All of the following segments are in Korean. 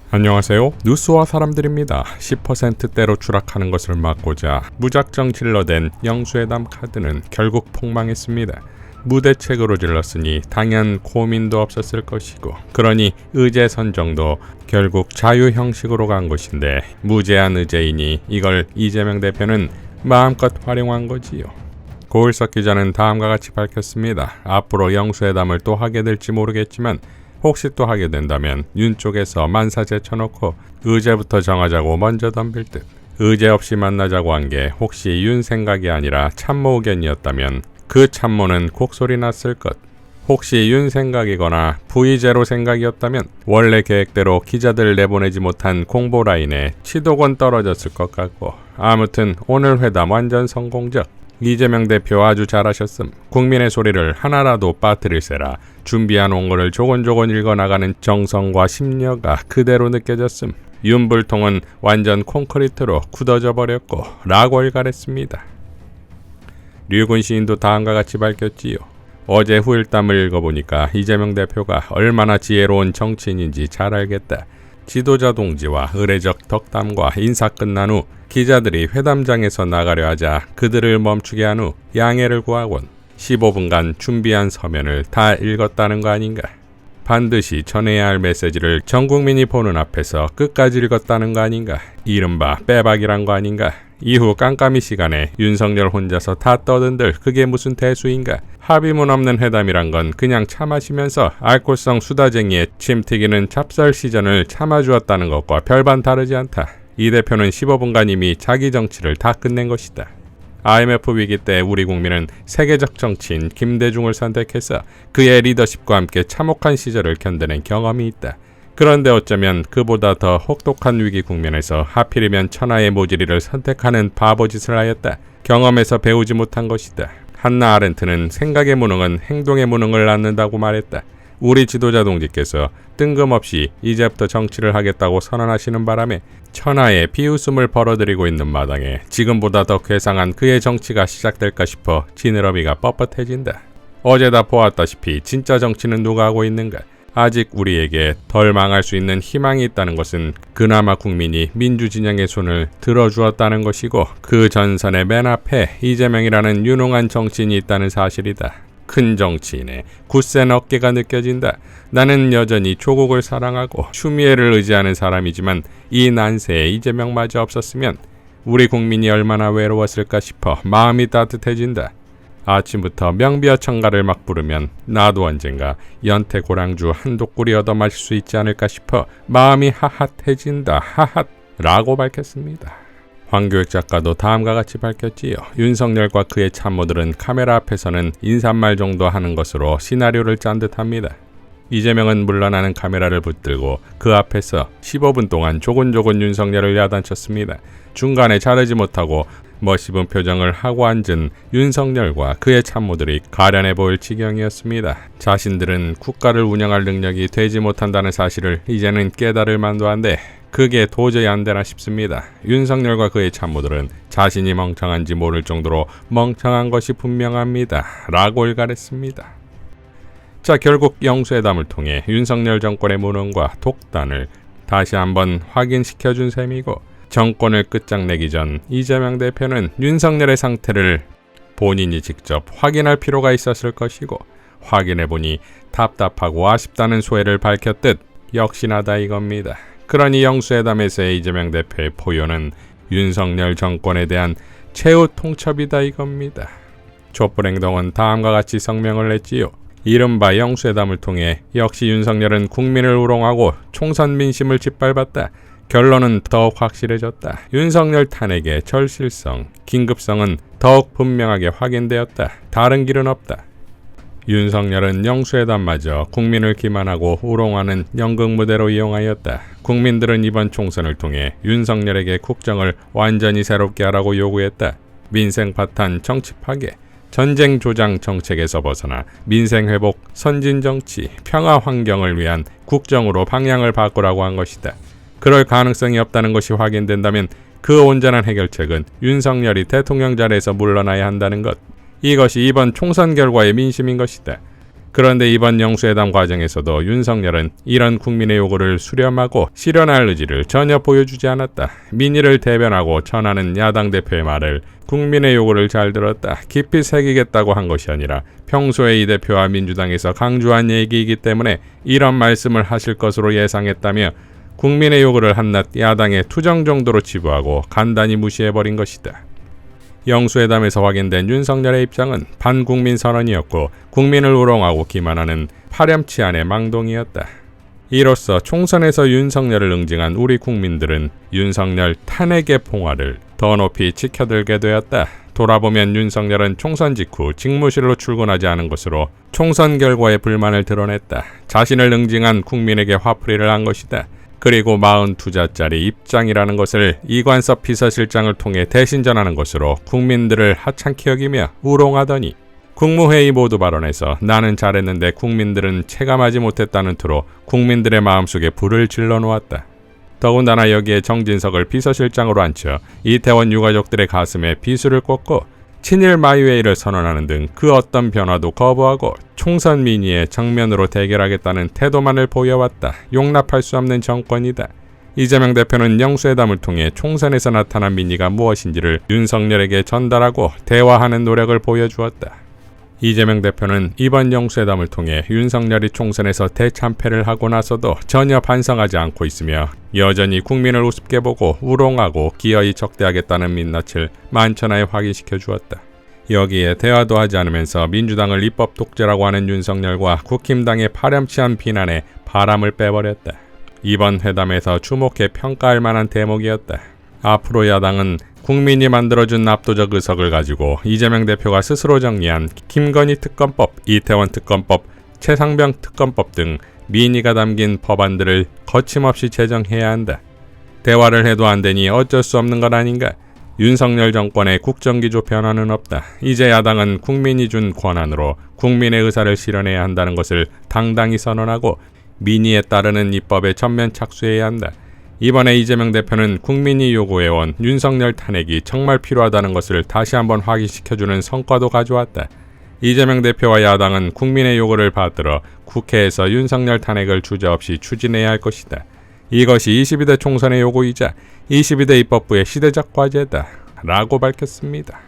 안녕하세요. 뉴스와 사람들입니다. 10%대로 추락하는 것을 막고자 무작정 질러댄 영수회담 카드는 결국 폭망했습니다. 무대책으로 질렀으니 당연 고민도 없었을 것이고, 그러니 의제 선정도 결국 자유 형식으로 간 것인데, 무제한 의제이니 이걸 이재명 대표는 마음껏 활용한 거지요. 고을석 기자는 다음과 같이 밝혔습니다. 앞으로 영수회담을 또 하게 될지 모르겠지만 혹시 또 하게 된다면 윤 쪽에서 만사 제쳐놓고 의제부터 정하자고 먼저 덤빌 듯, 의제 없이 만나자고 한 게 혹시 윤 생각이 아니라 참모 의견이었다면 그 참모는 곡소리 났을 것, 혹시 윤 생각이거나 부의제로 생각이었다면 원래 계획대로 기자들 내보내지 못한 공보 라인에 치도권 떨어졌을 것 같고, 아무튼 오늘 회담 완전 성공적. 이재명 대표 아주 잘하셨음. 국민의 소리를 하나라도 빠뜨릴세라 준비한 원고를 조곤조곤 읽어나가는 정성과 심려가 그대로 느껴졌음. 윤불통은 완전 콘크리트로 굳어져 버렸고 라고 일갈했습니다. 류군 시인도 다음과 같이 밝혔지요. 어제 후일담을 읽어보니까 이재명 대표가 얼마나 지혜로운 정치인인지 잘 알겠다. 지도자 동지와 의례적 덕담과 인사 끝난 후 기자들이 회담장에서 나가려 하자 그들을 멈추게 한 후 양해를 구하곤 15분간 준비한 서면을 다 읽었다는 거 아닌가. 반드시 전해야 할 메시지를 전 국민이 보는 앞에서 끝까지 읽었다는 거 아닌가. 이른바 빼박이란 거 아닌가. 이후 깜깜이 시간에 윤석열 혼자서 다 떠든들 그게 무슨 대수인가. 합의문 없는 회담이란 건 그냥 차 마시면서 알코올성 수다쟁이의 침 튀기는 찹쌀 시전을 참아주었다는 것과 별반 다르지 않다. 이 대표는 15분간 이미 자기 정치를 다 끝낸 것이다. IMF 위기 때 우리 국민은 세계적 정치인 김대중을 선택해서 그의 리더십과 함께 참혹한 시절을 견뎌낸 경험이 있다. 그런데 어쩌면 그보다 더 혹독한 위기 국면에서 하필이면 천하의 모질이를 선택하는 바보짓을 하였다. 경험에서 배우지 못한 것이다. 한나 아렌트는 생각의 무능은 행동의 무능을 낳는다고 말했다. 우리 지도자 동지께서 뜬금없이 이제부터 정치를 하겠다고 선언하시는 바람에 천하의 비웃음을 벌어들이고 있는 마당에 지금보다 더 괴상한 그의 정치가 시작될까 싶어 지느러미가 뻣뻣해진다. 어제 다 보았다시피 진짜 정치는 누가 하고 있는가? 아직 우리에게 덜 망할 수 있는 희망이 있다는 것은 그나마 국민이 민주진영의 손을 들어주었다는 것이고, 그 전선의 맨 앞에 이재명이라는 유능한 정치인이 있다는 사실이다. 큰 정치인의 굳센 어깨가 느껴진다. 나는 여전히 조국을 사랑하고 추미애를 의지하는 사람이지만 이 난세에 이재명마저 없었으면 우리 국민이 얼마나 외로웠을까 싶어 마음이 따뜻해진다. 아침부터 명비어 청가를 막 부르면 나도 언젠가 연태 고량주 한 독구리 얻어 마실 수 있지 않을까 싶어 마음이 하핫해진다. 하핫 라고 밝혔습니다. 황교익 작가도 다음과 같이 밝혔지요. 윤석열과 그의 참모들은 카메라 앞에서는 인사말 정도 하는 것으로 시나리오를 짠 듯합니다. 이재명은 물러나는 카메라를 붙들고 그 앞에서 15분 동안 조곤조곤 윤석열을 야단쳤습니다. 중간에 자르지 못하고 멋있은 표정을 하고 앉은 윤석열과 그의 참모들이 가련해 보일 지경이었습니다. 자신들은 국가를 운영할 능력이 되지 못한다는 사실을 이제는 깨달을 만도 한데 그게 도저히 안 되나 싶습니다. 윤석열과 그의 참모들은 자신이 멍청한지 모를 정도로 멍청한 것이 분명합니다. 라고 일갈했습니다. 자, 결국 영수회담을 통해 윤석열 정권의 무능과 독단을 다시 한번 확인시켜준 셈이고, 정권을 끝장내기 전 이재명 대표는 윤석열의 상태를 본인이 직접 확인할 필요가 있었을 것이고, 확인해보니 답답하고 아쉽다는 소회를 밝혔듯 역시나다 이겁니다. 그러니 영수회담에서의 이재명 대표의 포효는 윤석열 정권에 대한 최후 통첩이다 이겁니다. 촛불행동은 다음과 같이 성명을 냈지요. 이른바 영수회담을 통해 역시 윤석열은 국민을 우롱하고 총선 민심을 짓밟았다. 결론은 더욱 확실해졌다. 윤석열 탄핵의 절실성, 긴급성은 더욱 분명하게 확인되었다. 다른 길은 없다. 윤석열은 영수회담마저 국민을 기만하고 우롱하는 연극무대로 이용하였다. 국민들은 이번 총선을 통해 윤석열에게 국정을 완전히 새롭게 하라고 요구했다. 민생 파탄 정치 파괴, 전쟁 조장 정책에서 벗어나 민생 회복, 선진 정치, 평화 환경을 위한 국정으로 방향을 바꾸라고 한 것이다. 그럴 가능성이 없다는 것이 확인된다면 그 온전한 해결책은 윤석열이 대통령 자리에서 물러나야 한다는 것. 이것이 이번 총선 결과의 민심인 것이다. 그런데 이번 영수회담 과정에서도 윤석열은 이런 국민의 요구를 수렴하고 실현할 의지를 전혀 보여주지 않았다. 민의를 대변하고 전하는 야당 대표의 말을 국민의 요구를 잘 들었다, 깊이 새기겠다고 한 것이 아니라 평소에 이 대표와 민주당에서 강조한 얘기이기 때문에 이런 말씀을 하실 것으로 예상했다며 국민의 요구를 한낱 야당의 투정 정도로 치부하고 간단히 무시해버린 것이다. 영수회담에서 확인된 윤석열의 입장은 반국민 선언이었고 국민을 우롱하고 기만하는 파렴치한의 망동이었다. 이로써 총선에서 윤석열을 응징한 우리 국민들은 윤석열 탄핵의 봉화를 더 높이 지켜들게 되었다. 돌아보면 윤석열은 총선 직후 직무실로 출근하지 않은 것으로 총선 결과에 불만을 드러냈다. 자신을 응징한 국민에게 화풀이를 한 것이다. 그리고 42자짜리 입장이라는 것을 이관섭 비서실장을 통해 대신 전하는 것으로 국민들을 하찮게 여기며 우롱하더니 국무회의 모두 발언에서 나는 잘했는데 국민들은 체감하지 못했다는 투로 국민들의 마음속에 불을 질러 놓았다. 더군다나 여기에 정진석을 비서실장으로 앉혀 이태원 유가족들의 가슴에 비수를 꽂고 친일 마이웨이를 선언하는 등 그 어떤 변화도 거부하고 총선 민의에 정면으로 대결하겠다는 태도만을 보여왔다. 용납할 수 없는 정권이다. 이재명 대표는 영수회담을 통해 총선에서 나타난 민의가 무엇인지를 윤석열에게 전달하고 대화하는 노력을 보여주었다. 이재명 대표는 이번 영수회담을 통해 윤석열이 총선에서 대참패를 하고 나서도 전혀 반성하지 않고 있으며 여전히 국민을 우습게 보고 우롱하고 기어이 적대하겠다는 민낯을 만천하에 확인시켜 주었다. 여기에 대화도 하지 않으면서 민주당을 입법 독재라고 하는 윤석열과 국힘당의 파렴치한 비난에 바람을 빼버렸다. 이번 회담에서 주목해 평가할 만한 대목이었다. 앞으로 야당은 국민이 만들어준 압도적 의석을 가지고 이재명 대표가 스스로 정리한 김건희 특검법, 이태원 특검법, 최상병 특검법 등 민의가 담긴 법안들을 거침없이 제정해야 한다. 대화를 해도 안 되니 어쩔 수 없는 것 아닌가? 윤석열 정권의 국정기조 변화는 없다. 이제 야당은 국민이 준 권한으로 국민의 의사를 실현해야 한다는 것을 당당히 선언하고 민의에 따르는 입법에 전면 착수해야 한다. 이번에 이재명 대표는 국민이 요구해온 윤석열 탄핵이 정말 필요하다는 것을 다시 한번 확인시켜주는 성과도 가져왔다. 이재명 대표와 야당은 국민의 요구를 받들어 국회에서 윤석열 탄핵을 주저없이 추진해야 할 것이다. 이것이 22대 총선의 요구이자 22대 입법부의 시대적 과제다 라고 밝혔습니다.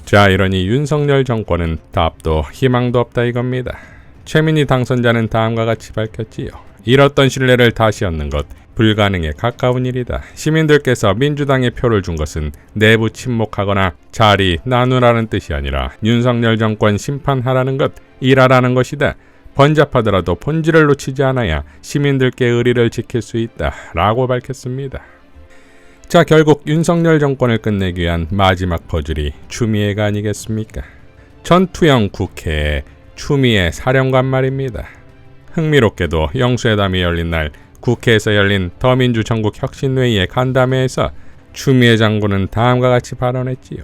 자, 이러니 윤석열 정권은 답도 희망도 없다 이겁니다. 최민희 당선자는 다음과 같이 밝혔지요. 잃었던 신뢰를 다시 얻는 것 불가능에 가까운 일이다. 시민들께서 민주당에 표를 준 것은 내부 침묵하거나 자리 나누라는 뜻이 아니라 윤석열 정권 심판하라는 것, 일하라는 것이다. 번잡하더라도 본질을 놓치지 않아야 시민들께 의리를 지킬 수 있다 라고 밝혔습니다. 자, 결국 윤석열 정권을 끝내기 위한 마지막 퍼즐이 추미애가 아니겠습니까? 전투형 국회에 추미애 사령관 말입니다. 흥미롭게도 영수회담이 열린 날 국회에서 열린 더민주 전국 혁신회의의 간담회에서 추미애 장군은 다음과 같이 발언했지요.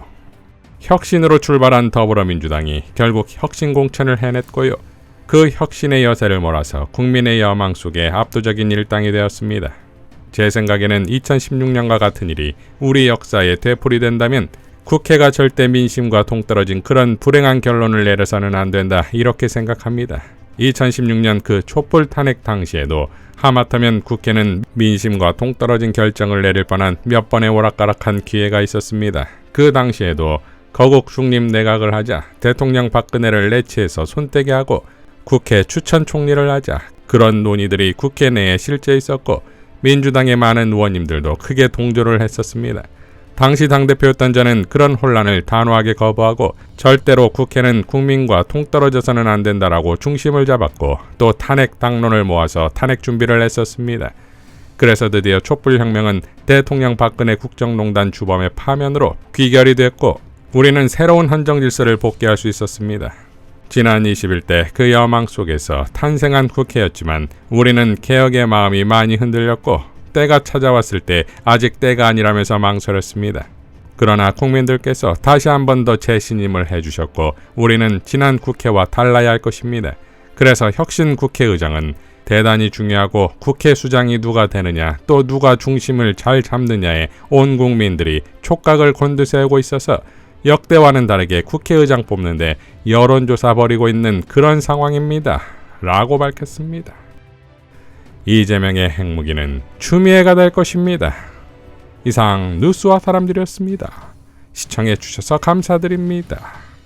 혁신으로 출발한 더불어민주당이 결국 혁신 공천을 해냈고요. 그 혁신의 여세를 몰아서 국민의 여망 속에 압도적인 일당이 되었습니다. 제 생각에는 2016년과 같은 일이 우리 역사에 되풀이된다면 국회가 절대 민심과 동떨어진 그런 불행한 결론을 내려서는 안 된다 이렇게 생각합니다. 2016년 그 촛불 탄핵 당시에도 하마터면 국회는 민심과 동떨어진 결정을 내릴 뻔한 몇 번의 오락가락한 기회가 있었습니다. 그 당시에도 거국 중립 내각을 하자, 대통령 박근혜를 내치해서 손떼게 하고 국회 추천 총리를 하자, 그런 논의들이 국회 내에 실제 있었고 민주당의 많은 의원님들도 크게 동조를 했었습니다. 당시 당대표였던 저는 그런 혼란을 단호하게 거부하고 절대로 국회는 국민과 통떨어져서는 안 된다라고 중심을 잡았고 또 탄핵 당론을 모아서 탄핵 준비를 했었습니다. 그래서 드디어 촛불혁명은 대통령 박근혜 국정농단 주범의 파면으로 귀결이 됐고 우리는 새로운 헌정질서를 복귀할 수 있었습니다. 지난 21대 그 여망 속에서 탄생한 국회였지만 우리는 개혁의 마음이 많이 흔들렸고 때가 찾아왔을 때 아직 때가 아니라면서 망설였습니다. 그러나 국민들께서 다시 한 번 더 재신임을 해주셨고 우리는 지난 국회와 달라야 할 것입니다. 그래서 혁신 국회의장은 대단히 중요하고 국회 수장이 누가 되느냐 또 누가 중심을 잘 잡느냐에 온 국민들이 촉각을 곤두세우고 있어서 역대와는 다르게 국회의장 뽑는데 여론조사 벌이고 있는 그런 상황입니다. 라고 밝혔습니다. 이재명의 핵무기는 추미애가 될 것입니다. 이상 뉴스와 사람들이었습니다. 시청해 주셔서 감사드립니다.